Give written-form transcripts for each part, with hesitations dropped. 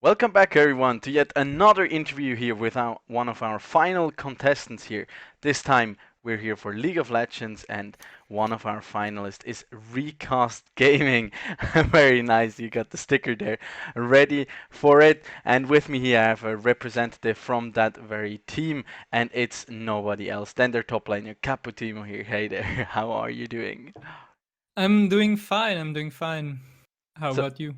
Welcome back, everyone, to yet another interview here with one of our final contestants here. This time, we're here for League of Legends, and one of our finalists is Recast Gaming. Very nice, you got the sticker there ready for it. And with me here, I have a representative from that very team, and it's nobody else than their top laner, CappuTimo here. Hey there, how are you doing? I'm doing fine. I'm doing fine. How So, about you?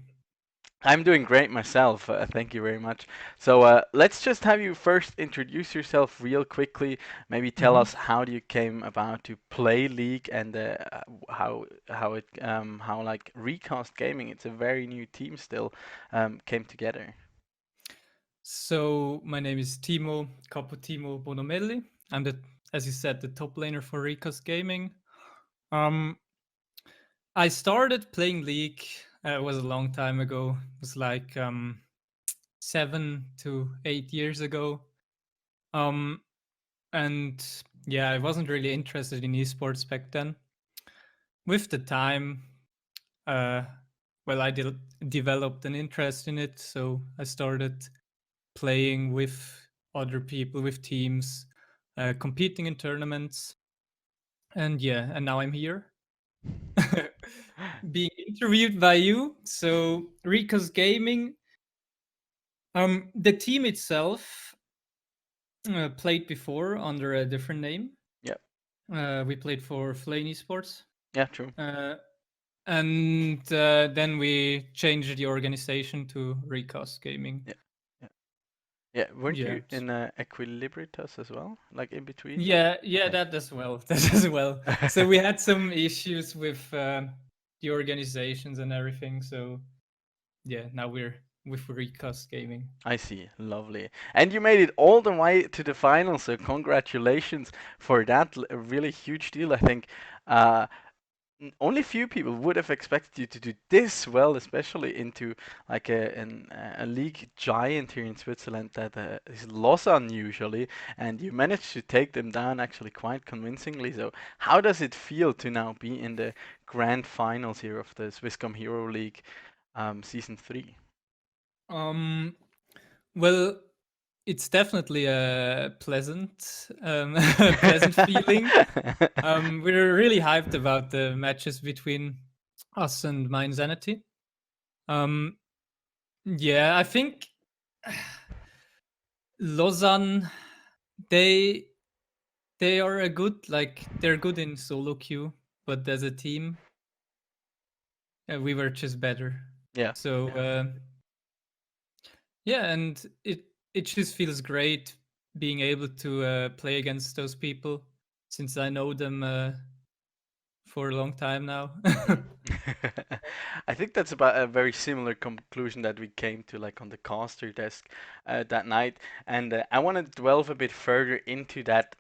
I'm doing great myself. Thank you very much. So let's just have you first introduce yourself real quickly. Maybe tell hmm us how you came about to play League and how like Recast Gaming. It's a very new team still came together. So my name is Timo, CappuTimo Bonomelli. I'm as you said, the top laner for Recast Gaming. Um, I started playing League. It was a long time ago. It was like 7 to 8 years ago. Um, and yeah, I wasn't really interested in esports back then. With the time, uh, well, I developed an interest in it, so I started playing with other people, with teams, competing in tournaments, and yeah, and now I'm here being interviewed by you. So Rico's Gaming, the team itself played before under a different name. Yeah, We played for Flame Esports. yeah, true. Uh, and then we changed the organization to Recast Gaming. Yeah, yeah, yeah. Weren't Yeah. you in Equilibritas as well, like in between? Yeah, Yeah. that as well. That as well. So we had some issues with the organizations and everything. So yeah, now we're with Recast Gaming. I see. Lovely. And you made it all the way to the final, so congratulations for that. A really huge deal, I think. Uh, Only few people would have expected you to do this well, especially into like a league giant here in Switzerland that is Lausanne usually, and you managed to take them down actually quite convincingly. So, how does it feel to now be in the grand finals here of the Swisscom Hero League season 3? Um, well, it's definitely a pleasant, pleasant feeling. We're really hyped about the matches between us and Mind Sanity. Um, yeah, I think Lausanne, they they are a good, like they're good in solo queue, but as a team, we were just better. Yeah. So yeah, and it just feels great being able to play against those people since I know them for a long time now. Mm. I think that's about a very similar conclusion that we came to, like on the caster desk that night. And I want to delve a bit further into that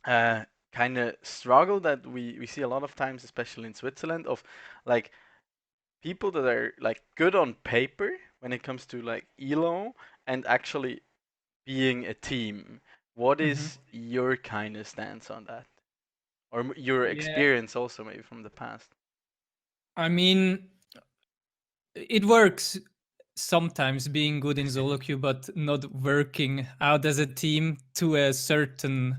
uh, kind of struggle that we see a lot of times, especially in Switzerland, of like people that are like good on paper when it comes to like ELO and actually being a team. What hmm is your kind of stance on that? Or your Yeah, experience also maybe from the past? I mean, it works sometimes being good in solo queue, but not working out as a team to a certain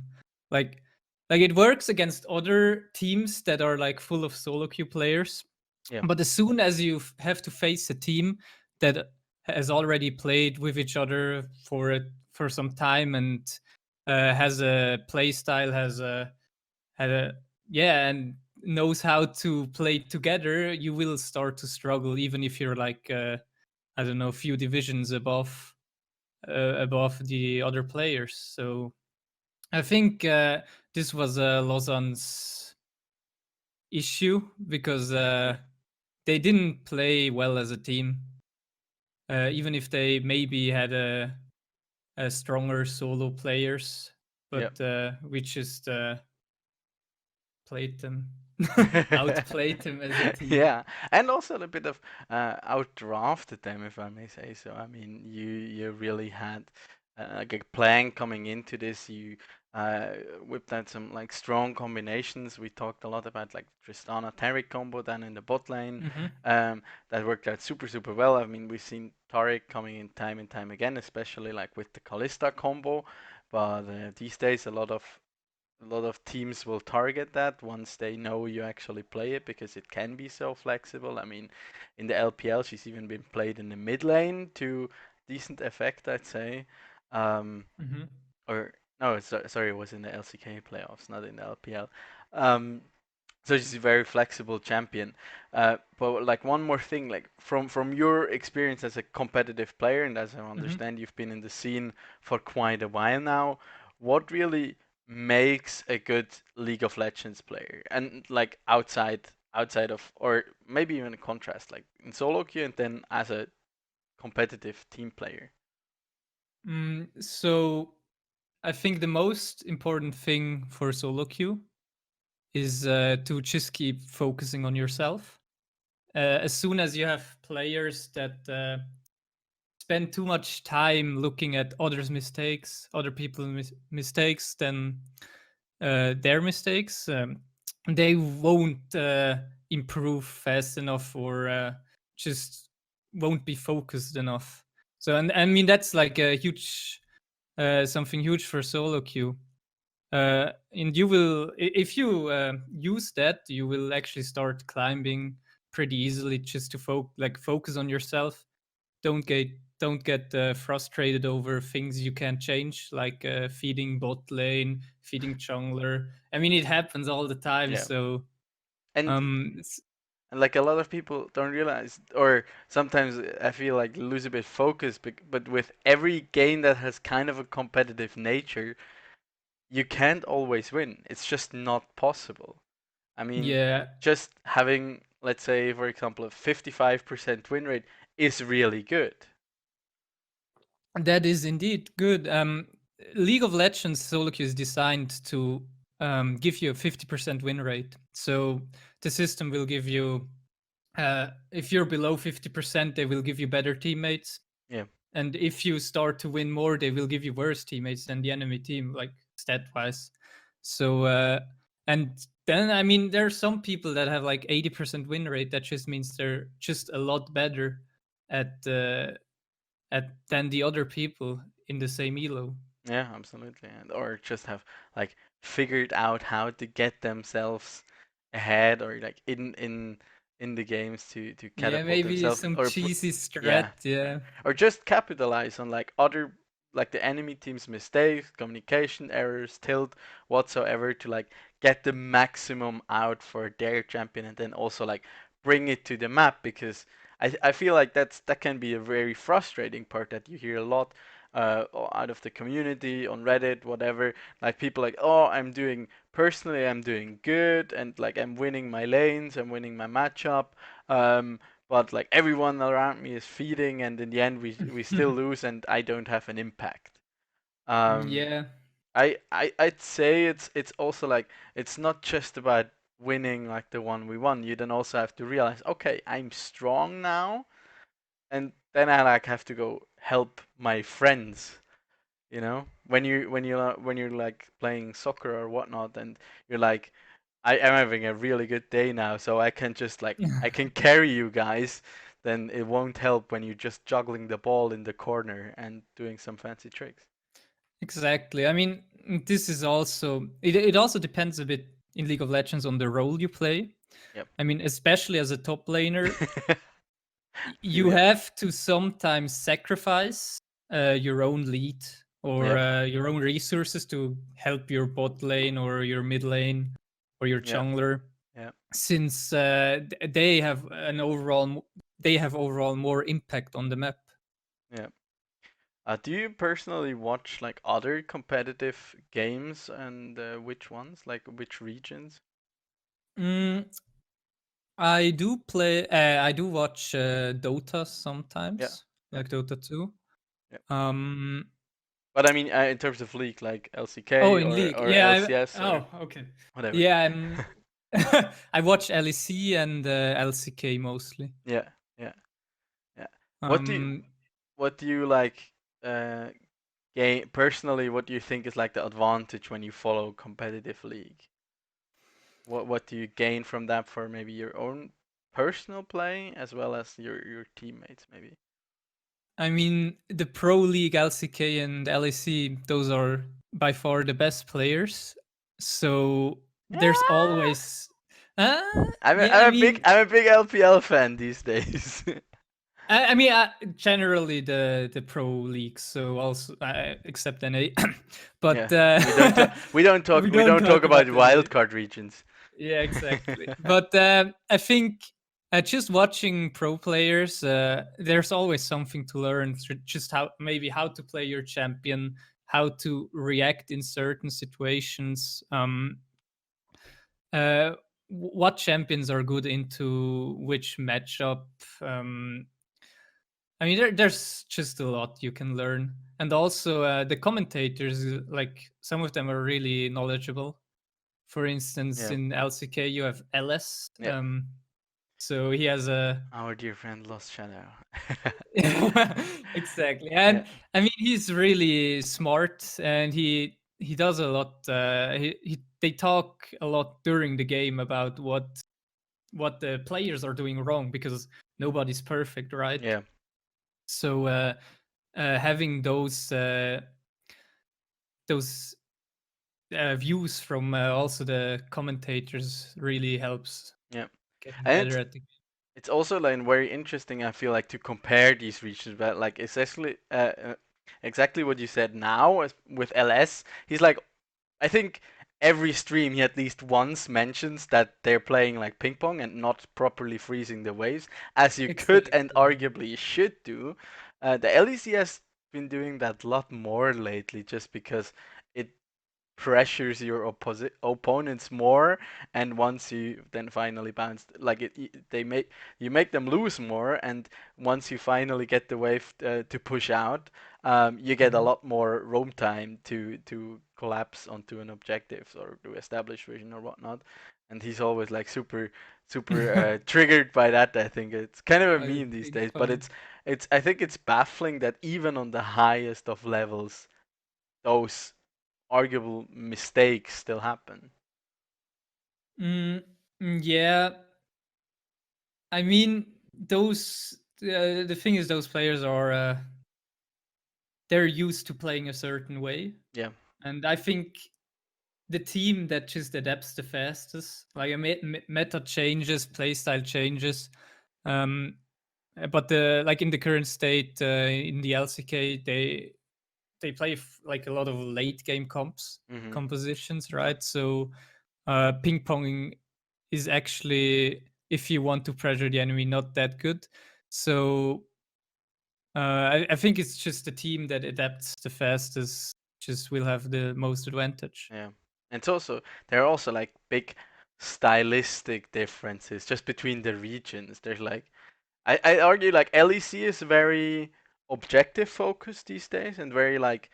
like it works against other teams that are like full of solo queue players. Yeah. But as soon as you have to face a team that has already played with each other for some time and has a play style, has a had a yeah, and knows how to play together, you will start to struggle, even if you're like I don't know, a few divisions above the other players. So I think this was Lausanne's issue because they didn't play well as a team, even if they maybe had a stronger solo players, Yeah. but we just played them, outplayed them as a team. Yeah, and also a bit of outdrafted them, if I may say so. I mean, you really had like a plan coming into this. You uh, whipped out some like strong combinations. We talked a lot about like Tristana Taric combo down in the bot lane. Mm-hmm. That worked out super well. I mean, we've seen Taric coming in and time again, especially like with the Kalista combo. But these days, a lot of teams will target that once they know you actually play it because it can be so flexible. I mean, in the LPL, she's even been played in the mid lane to decent effect, I'd say. Um, Mm-hmm. or no, sorry, it was in the LCK playoffs, not in the LPL. Um, so she's a very flexible champion. But like one more thing, like from your experience as a competitive player, and as I Mm-hmm. understand, you've been in the scene for quite a while now. What really makes a good League of Legends player? And like outside of, or maybe even a contrast, like in solo queue, and then as a competitive team player. So I think the most important thing for solo queue is to just keep focusing on yourself. As soon as you have players that spend too much time looking at others' mistakes, other people's mistakes, than their mistakes, they won't improve fast enough or just won't be focused enough. So, and I mean, that's like a huge, something huge for solo queue. And you will, if you use that, you will actually start climbing pretty easily just to focus on yourself. Don't get don't get frustrated over things you can't change, like feeding bot lane, feeding jungler. I mean, it happens all the time. Yeah, So and it's, And like a lot of people don't realize, or sometimes I feel like lose a bit focus, but with every game that has kind of a competitive nature, you can't always win. It's just not possible. I mean, yeah, just having, let's say, for example, a 55% win rate is really good. that is indeed good. League of Legends solo queue is designed to give you a 50% win rate. So the system will give you, if you're below 50%, they will give you better teammates. Yeah, And if you start to win more, they will give you worse teammates than the enemy team, like stat wise. So, and then, I mean, there are some people that have like 80% win rate. That just means they're just a lot better at, than the other people in the same elo. yeah, absolutely. And or just have like figured out how to get themselves ahead or like in the games to Yeah, catapult maybe themselves some or cheesy yeah, strat. Yeah. or just capitalize on like other like the enemy team's mistakes, communication errors, tilt, whatsoever to like get the maximum out for their champion and then also like bring it to the map because I feel like that can be a very frustrating part that you hear a lot out of the community on Reddit, whatever. Like people like, oh, I'm doing good, and like I'm winning my lanes, I'm winning my matchup. Um, but like everyone around me is feeding, and in the end we still lose, and I don't have an impact. Um, Yeah. I'd say it's also like it's not just about winning like the 1v1. You then also have to realize, okay, I'm strong now, and then I like have to go help my friends. When you're like playing soccer or whatnot, and you're like, I am having a really good day now, so I can just like I can carry you guys. Then it won't help when you're just juggling the ball in the corner and doing some fancy tricks. Exactly. I mean, this is also it also depends a bit in League of Legends on the role you play. Yep. I mean, especially as a top laner, Feel you ya. have to sometimes sacrifice your own lead or Yep. your own resources to help your bot lane or your mid lane or your Yep. jungler, Yep. since they have overall more impact on the map. Yep. Do you personally watch like other competitive games and which ones, like which regions? Mm, I do play. I do watch Dota Yeah. sometimes, Yep. like Dota 2. Yep. Um. But I mean, in terms of league, like Oh, LCK in or League. or Yeah. LCS or Oh, okay. whatever. Yeah. I watch LEC and LCK mostly. Yeah. Yeah. Yeah. What do you Um. what do you like? Uh, gain personally? What do you think is like the advantage when you follow competitive league? What do you gain from that for maybe your own personal play as well as your teammates maybe? I mean, the Pro League, LCK, and LEC, those are by far the best players. So there's Yeah. always. Uh, I'm a, yeah, I I'm a big mean, I'm a big LPL fan these days. I mean, generally the pro leagues, so also except NA, but Yeah, we we don't don't talk talk about about NA. wildcard regions. Yeah, exactly. But I think just watching pro players, there's always something to learn. Just how maybe how to play your champion, how to react in certain situations. Uh, what champions are good into which matchup? Um, I mean, there's just a lot you can learn, and also the commentators, like some of them are really knowledgeable. For instance, Yeah, in LCK, you have LS. yeah. So he has a Our dear friend Lost Shadow. exactly, Yeah. and I mean he's really smart, and he does a lot. They talk a lot during the game about what the players are doing wrong because nobody's perfect, right? Yeah. So having those views from also the commentators really helps Yeah. getting And better at the it's also like very interesting. I feel like to compare these regions, but like exactly what you said now with LS. He's like I think every stream he at least once mentions that they're playing like ping pong and not properly freezing the waves, as you could and exactly. arguably should do. The LEC has been doing that a lot more lately, just because it pressures your opponents more, and once you then finally bounce like they make you make them lose more, and once you finally get the wave to push out, you get a Mhm. lot more roam time to collapse onto an objective or to establish vision or whatnot. And he's always like super triggered by that. I think it's kind of a It's meme these pretty days, but funny. it's I think it's baffling that even on the highest of levels, those arguable mistakes still happen. Mm, yeah, I mean those. The thing is, those players are they're used to playing a certain way, Yeah. and I think the team that just adapts the fastest, like a meta changes, playstyle changes. Um, but the like in the current state in the LCK, they play like a lot of late game Mhm. compositions, right? So ping ponging is actually, if you want to pressure the enemy, not that good. So I think it's just the team that adapts the fastest just will have the most advantage. Yeah. And it's also there are also like big stylistic differences just between the regions. There's like I argue like LEC is very objective focused these days and very like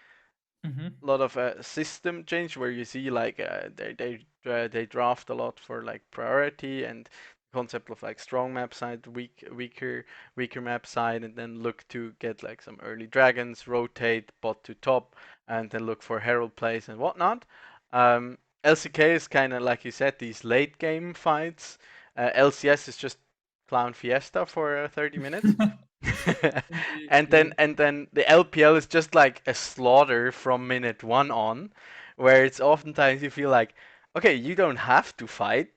Hmm. a lot of system change where you see like they draft a lot for like priority and concept of like strong map side, weaker map side, and then look to get like some early dragons, rotate bot to top, and then look for herald plays and whatnot. LCK is kind of like you said these late game fights. LCS is just clown fiesta for 30 minutes. Indeed, and then indeed. and then the LPL is just like a slaughter from minute one on, where it's oftentimes you feel like, okay, you don't have to fight,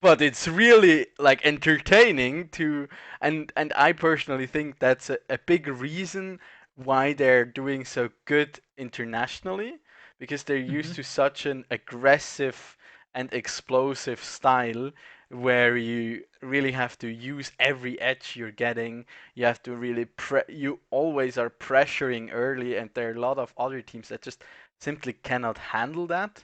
but it's really like entertaining to, and I personally think that's a big reason why they're doing so good internationally, because they're used Hmm. to such an aggressive and explosive style where you really have to use every edge you're getting. You have to really you always are pressuring early, and there are a lot of other teams that just simply cannot handle that.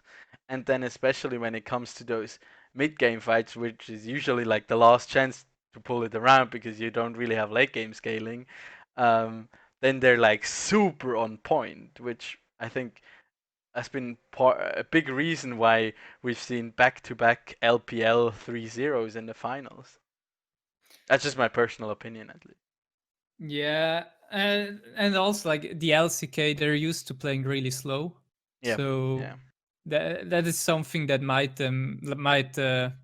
And then especially when it comes to those mid game fights, which is usually like the last chance to pull it around because you don't really have late game scaling, um, then they're like super on point, which I think has been a big reason why we've seen back to back LPL 3-0s in the finals. That's just my personal opinion, at least. Yeah, And also like the LCK, they're used to playing really slow, Yeah, so yeah, that is something that might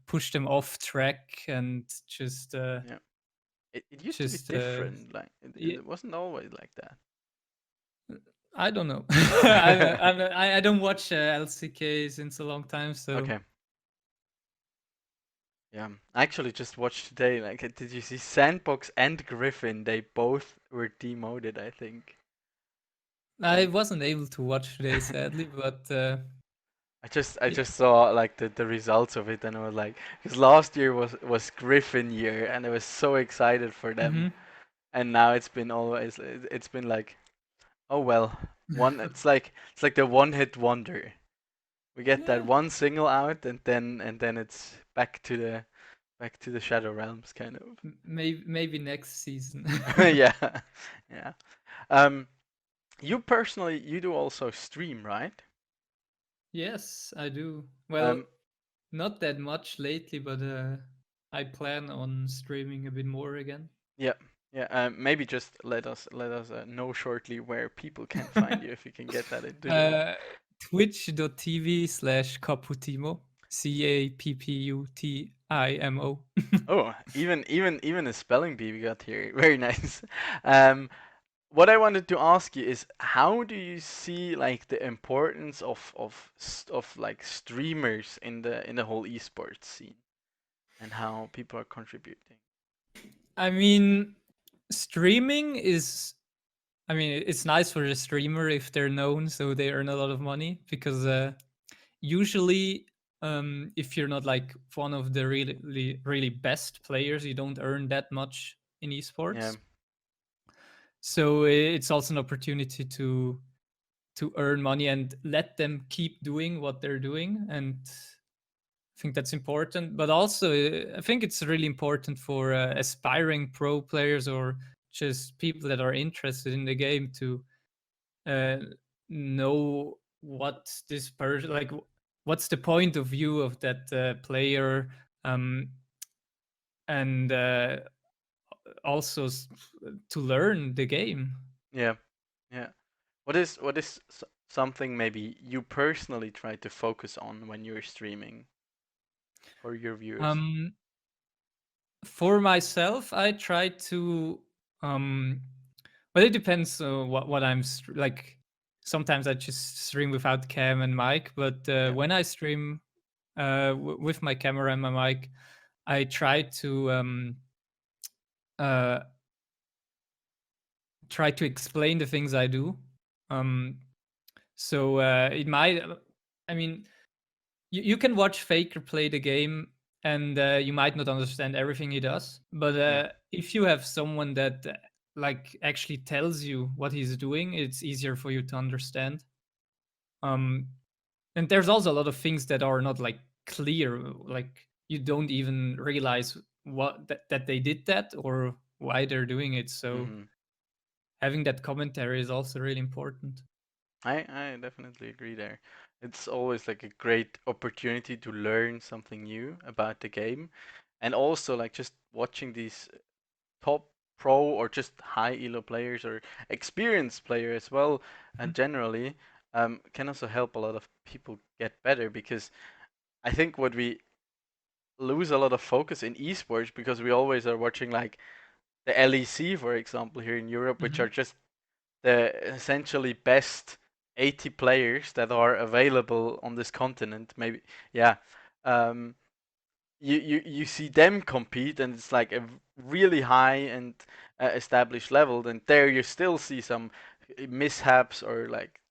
push them off track and yeah. It used to be just different. Like yeah, it wasn't always like I don't know. that. I don't watch LCK since a long time, so Okay. Yeah, I actually just watched today. Like, did you see Sandbox and Griffin? They both were demoted, I think. I Like, wasn't able to watch today, sadly. But I yeah. just saw like the results of it, and I was like, because last year was Griffin year, and I was so excited for them, Hmm. and now it's been like, oh well, one. It's like the one hit wonder. We get that Yeah, one single out, and then it's back to the Shadow Realms, kind of. maybe next season. Yeah, yeah. Um, you personally, you do also stream, right? Yes, I do. Well, Um, not that much lately, but I plan on streaming a bit more again. yeah, yeah. Maybe just let us know shortly where people can find you if you can get that into the. uh, Twitch.tv/CappuTimo. CappuTimo. Oh, even a spelling bee we got here. Very nice. Um, what I wanted to ask you is, how do you see like the importance of like streamers in the whole esports scene and how people are contributing? I mean, streaming is. I mean, it's nice for a streamer if they're known, so they earn a lot of money. Because usually, if you're not like one of the really best players, you don't earn that much in Yeah, esports. So it's also an opportunity to earn money and let them keep doing what they're doing. And I think that's important. But also, I think it's really important for aspiring pro players or just people that are interested in the game to uh, know what this person like. What's the point of view of that player, um, and also to learn the game. yeah, yeah. What is something maybe you personally try to focus on when you're streaming for your viewers? Um, for myself, I try to. Um, well, it depends what I'm like. Sometimes I just stream without cam and mic, but Yeah, when I stream with my camera and my mic, I uh, try to explain the things I do. Um, so it might. I mean, you can watch Faker play the game and you might not understand everything he does. But yeah. if you have someone that like actually tells you what he's doing, it's easier for you to understand. Um, and there's also a lot of things that are not like clear, like you don't even realize that they did that or why they're doing it. So Hmm. having that commentary is also really important. I definitely agree there. It's always like a great opportunity to learn something new about the game, and also like just watching these top pro or just high elo players or experienced player as well, and generally can also help a lot of people get better because I think what we lose a lot of focus in esports because we always are watching like the LEC, for example, here in Europe, which Mhm. are just the essentially best 80 players that are available on this continent. Maybe, yeah. Um, you see them compete, and it's like a really high and established level. And there you still see some mishaps or like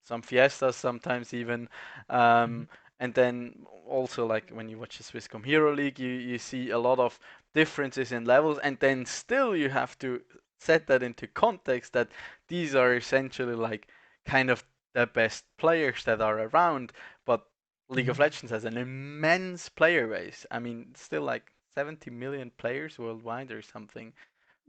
some fiestas sometimes even. Mhm. Um, and then also like when you watch the Swisscom Hero League, you see a lot of differences in levels, and then still you have to set that into context that these are essentially like kind of the best players that are around, but League of Mhm. Legends has an immense player base. I mean, still like 70 million players worldwide or something.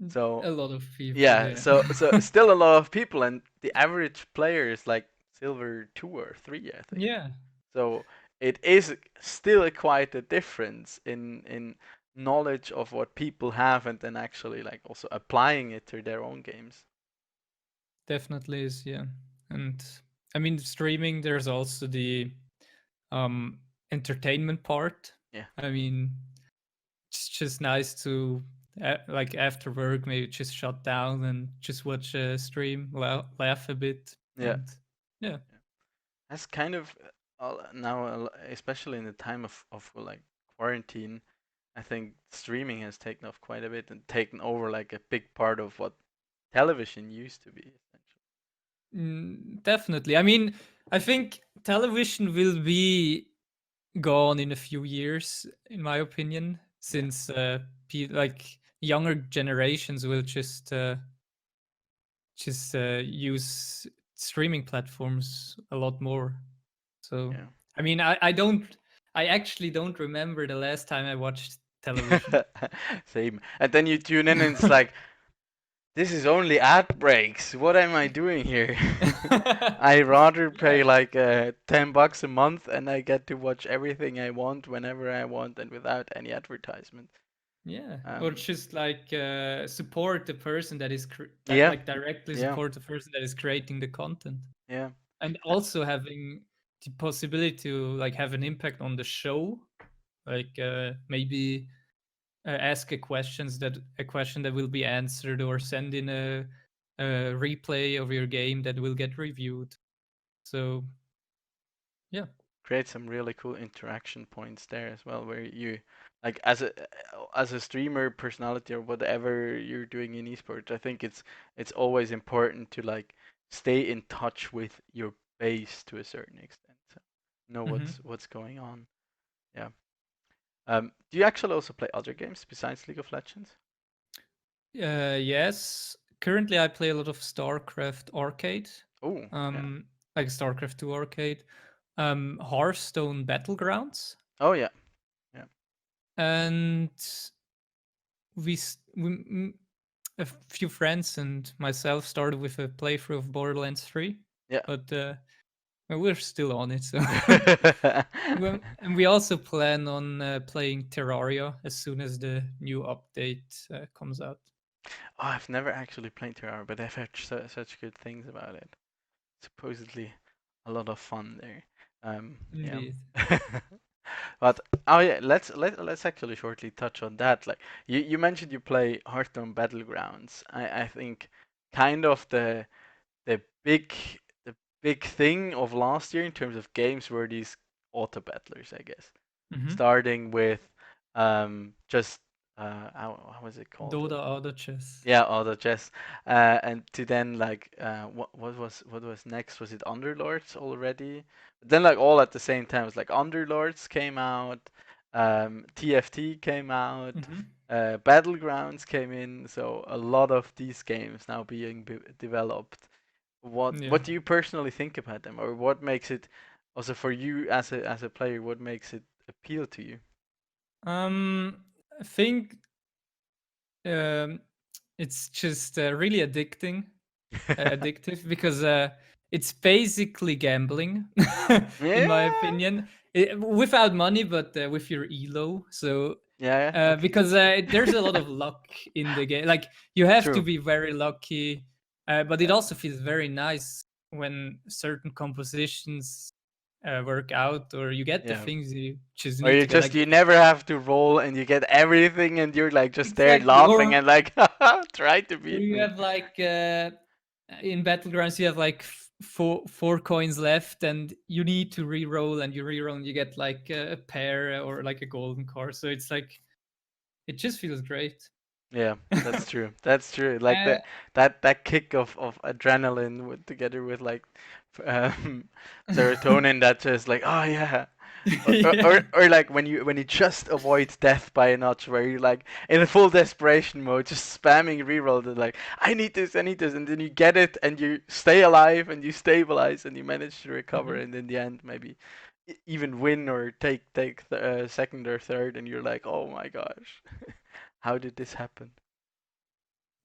So A lot of people, yeah, yeah. so still a lot of people, and the average player is like silver 2 or 3, I think. Yeah. So it is still quite a difference in knowledge of what people have, and then actually like also applying it to their own games. definitely is, yeah. And I mean, streaming, there's also the um entertainment part. Yeah, I mean, it's just nice to like after work maybe just shut down and just watch a stream, laugh a bit, yeah. and yeah. Yeah. That's kind of now, especially in the time of like quarantine, I think streaming has taken off quite a bit and taken over like a big part of what television used to be, essentially. Definitely. I mean, I think television will be gone in a few years, in my opinion, Yeah, since like younger generations will just use streaming platforms a lot more. So, yeah. I mean, I actually don't remember the last time I watched television. Same. And then you tune in and it's like, this is only ad breaks. What am I doing here? I rather pay Yeah, like $10 a month and I get to watch everything I want whenever I want and without any advertisement. yeah, or Um, just like support the person that is yeah, like directly yeah, support the person that is creating the content, yeah. and Uh, also having the possibility to like have an impact on the show, like maybe ask a question that will be answered, or send in a replay of your game that will get reviewed. So yeah. Create some really cool interaction points there as well, where you like as a streamer personality or whatever you're doing in esports. I think it's always important to like stay in touch with your base to a certain extent. So know Hmm. what's going on. Yeah. Do you actually also play other games besides League of Legends? Yes. Currently, I play a lot of StarCraft Arcade, Oh, yeah. like StarCraft 2 Arcade, Hearthstone Battlegrounds, Oh, yeah. Yeah. and a few friends and myself started with a playthrough of Borderlands 3, Yeah. but we're still on it. So, and we also plan on playing Terraria as soon as the new update comes out. Oh, I've never actually played Terraria, but I've heard such good things about it. Supposedly a lot of fun there. Yeah. Indeed. But oh yeah, let's actually shortly touch on that. Like you mentioned you play Hearthstone Battlegrounds. I think kind of the big the big thing of last year in terms of games were these auto battlers, I guess. Hmm. Starting with just how was it called? Dota Auto Chess. Yeah, auto chess. And to then like what was next? Was it Underlords already? Then like all at the same time. It's like Underlords came out, TFT came out, Hmm. Battlegrounds came in. So a lot of these games now being developed. Yeah. What do you personally think about them, or what makes it also for you as a player? What makes it appeal to you? I think um, it's just really addictive because it's basically gambling, in my Yeah, opinion, without money, but with your elo. So yeah, okay, because there's a lot of luck in the game. Like you have to true. be very lucky, but it Yeah. also feels very nice when certain compositions work out, or you get the Yeah. things you just Or need you to get. just Like you never have to roll and you get everything and you're like just there exactly, laughing and like try to or beat you me. have like in battlegrounds you have like four coins left, and you need to re-roll, and you re-roll and you get like a pair or like a golden card. So it's like it just feels great. Yeah, that's true. That's true. Like uh, that kick of adrenaline together with like um, serotonin that just like oh yeah. Or, or, yeah. or or like when you just avoid death by a notch where you're like in a full desperation mode just spamming reroll and like I need this and then you get it and you stay alive and you stabilize and you manage to recover Mhm. and in the end maybe even win or take second or third and you're like oh my gosh. How did this happen?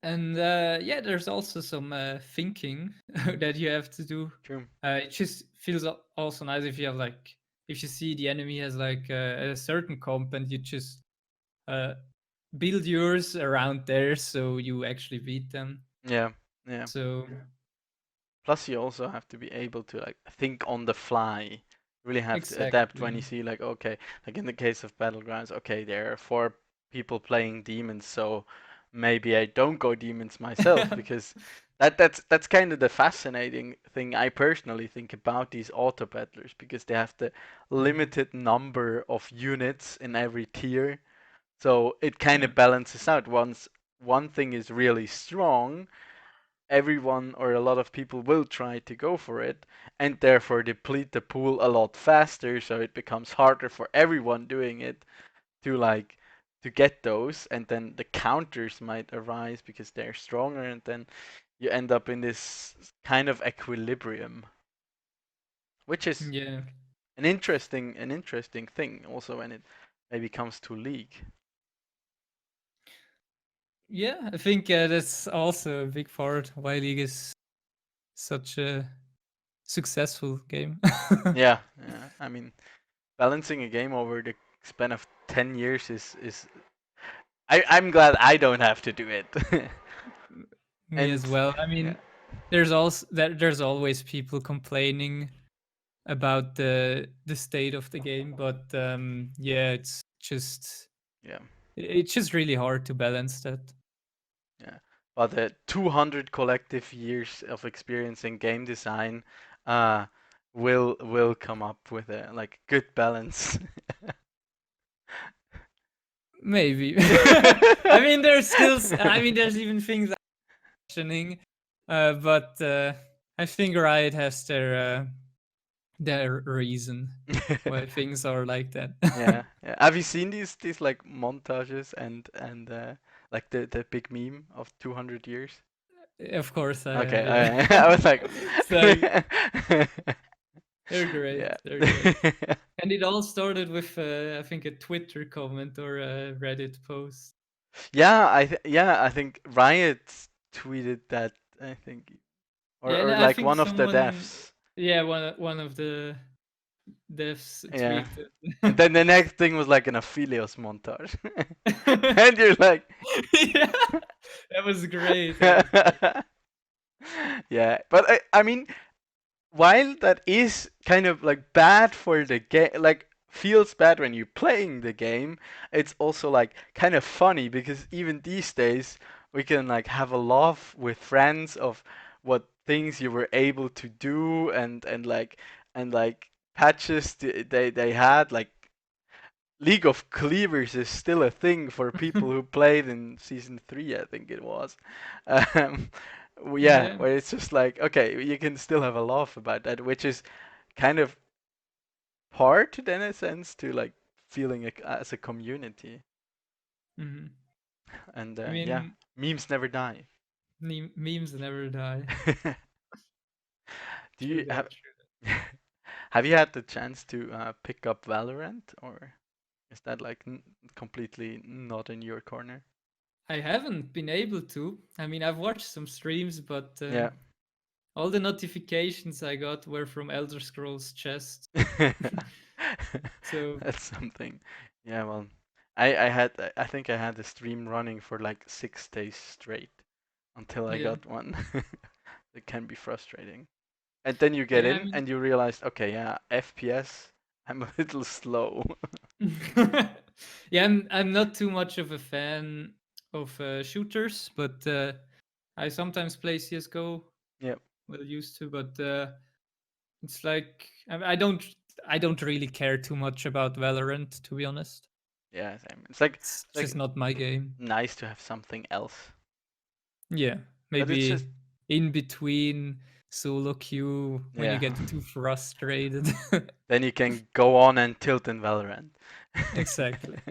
And yeah, there's also some thinking that you have to do. True. It just feels also nice if you have like if you see the enemy has like a certain comp, and you just uh, build yours around there so you actually beat them. Yeah. Yeah. So Plus, you also have to be able to like think on the fly. Really have to adapt when you Exactly. see like okay, like in the case of Battlegrounds, okay, there are four people playing demons, so maybe I don't go demons myself because that's kind of the fascinating thing I personally think about these auto battlers because they have the Mhm. limited number of units in every tier. So it kind Yeah. of balances out. Once one thing is really strong, everyone or a lot of people will try to go for it and therefore deplete the pool a lot faster, so it becomes harder for everyone doing it to like to get those, and then the counters might arise because they're stronger, and then you end up in this kind of equilibrium, which is Yeah. an interesting thing also when it maybe comes to league. Yeah, I think that's also a big part why League is such a successful game. Yeah, yeah. I mean, balancing a game over the span of 10 years is I'm glad I don't have to do it. Me And as well. I yeah, mean, there's always people complaining about the state of the game, but yeah, yeah, it's just really hard to balance that. yeah. But the 200 collective years of experience in game design uh will come up with a like good balance. Maybe. I mean, there's still. I mean, there's even things I'm questioning, but I think Riot has their reason why things are like that. Yeah, yeah. Have you seen these like montages and like the big meme of 200 years? Of course, I Okay, have. Yeah. I was like, It's like they're great. yeah. They're great. And it all started with, I think, a Twitter comment or a Reddit post. Yeah, I think Riot tweeted that, I think, Yeah, and or I like think one of the someone, devs. yeah, one of the devs Yeah. tweeted. And then the next thing was like an Aphelios montage. And you're like, Yeah, that was great. That was great. yeah, but I mean, while that is kind of like bad for the game, like feels bad when you're playing the game, it's also like kind of funny because even these days we can like have a laugh with friends of what things you were able to do and like patches they had like League of Cleavers is still a thing for people who played in season 3, I think it was. Um, yeah, Yeah. where it's just like, okay, you can still have a laugh about that, which is kind of part, in a sense, to like feeling as a community. Mhm. And I yeah, mean, memes never die. memes never die. Do True you that. True that. have you had the chance to pick up Valorant, or is that like completely not in your corner? I haven't been able to. I mean, I've watched some streams, but Yeah. all the notifications I got were from Elder Scrolls Chest. So That's something. Yeah, well, I think I had the stream running for like 6 days straight until I yeah, got one. It can be frustrating. And then you get yeah. I in mean, and you realize, okay, yeah, FPS, I'm a little slow. yeah, I'm not too much of a fan of shooters, but I sometimes play CS:GO. Yep. Well, used to, but it's like I don't really care too much about Valorant, to be honest. Yeah, same. It's like It's it's just like not my game. nice to have something else. Yeah, But it's just maybe in between solo queue when you yeah. get too frustrated. Then you can go on and tilt in Valorant. Exactly.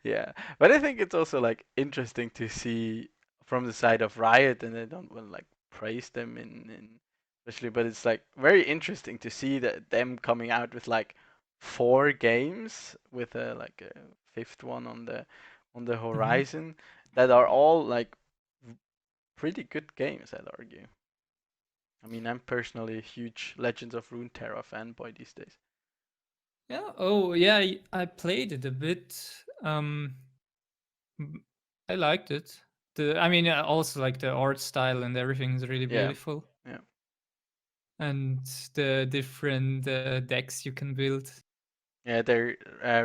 Yeah, but I think it's also like interesting to see from the side of Riot, and I don't want to like praise them in especially, but it's like very interesting to see that them coming out with like 4 games with a like a fifth one on the Mhm. horizon that are all like pretty good games, I'd argue. I mean, I'm personally a huge Legends of Runeterra fanboy these days. Yeah. Oh, yeah. I played it a bit. Um, I liked it. I mean, also like the art style and everything is really Yeah, beautiful, yeah, and the different decks you can build. yeah. They're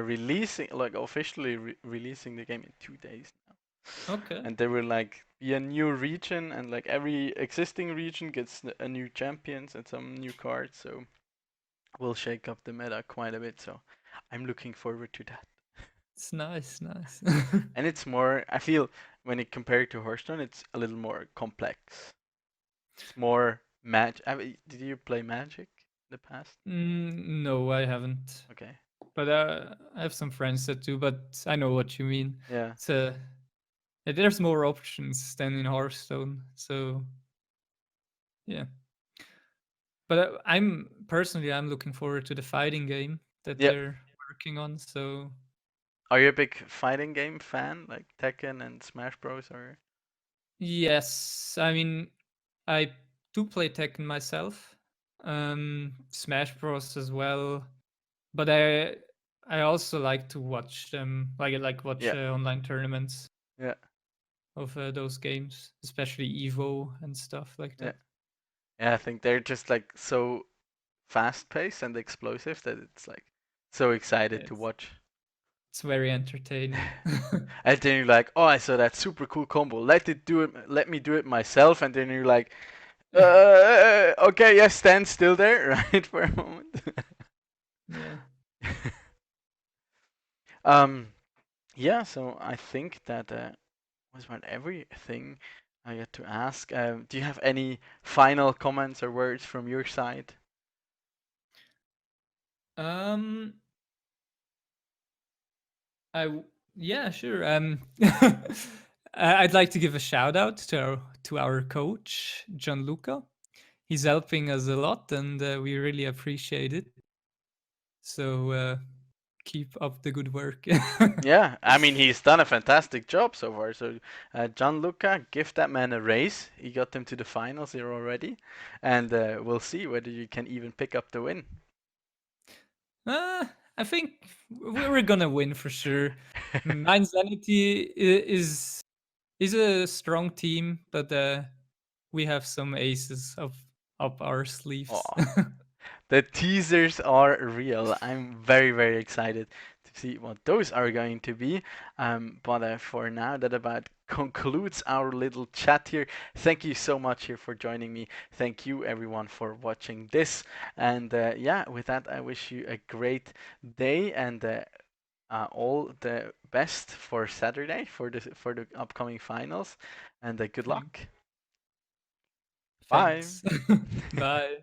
releasing, like officially releasing the game in 2 days now, Okay, and there will like be a new region, and like every existing region gets a new champions and some new cards. So will shake up the meta quite a bit. So I'm looking forward to that. it's nice, nice. And it's more, I feel, when it compared to Hearthstone, it's a little more complex. It's more magic. I mean, did you play Magic in the past? No, I haven't. Okay. But I have some friends that do. But I know what you mean. Yeah. It's there's more options than in Hearthstone. So yeah. But I'm looking forward to the fighting game that Yeah. they're working on. So Are you a big fighting game fan, like Tekken and Smash Bros? Or yes, I mean I do play Tekken myself, Smash Bros as well. But I also like to watch them, like watch yeah, online tournaments yeah, of those games, especially Evo and stuff like yeah, that. yeah. I think they're just like so fast paced and explosive that it's like so excited to It's watch. it's very entertaining. And then you're like, oh, I saw that super cool combo. Let me do it myself. And then you're like, okay, yeah, stand still there, right, for a moment. Yeah. um, yeah. So I think that was about everything I got to ask. Do you have any final comments or words from your side? Um, yeah, sure. I'd like to give a shout out to our coach Gianluca. He's helping us a lot, and we really appreciate it. So keep up the good work. Yeah, I mean he's done a fantastic job so far. So, Gianluca, give that man a raise. He got them to the finals here already, and we'll see whether you can even pick up the win. I think we're gonna win for sure. Mind Sanity is a strong team, but we have some aces up our sleeves. Aw. The teasers are real. I'm very, very excited to see what those are going to be. But for now, that about concludes our little chat here. Thank you so much here for joining me. Thank you, everyone, for watching this. And yeah, with that, I wish you a great day and all the best for Saturday for the upcoming finals. And good luck. Thank- Bye. Thanks. Bye.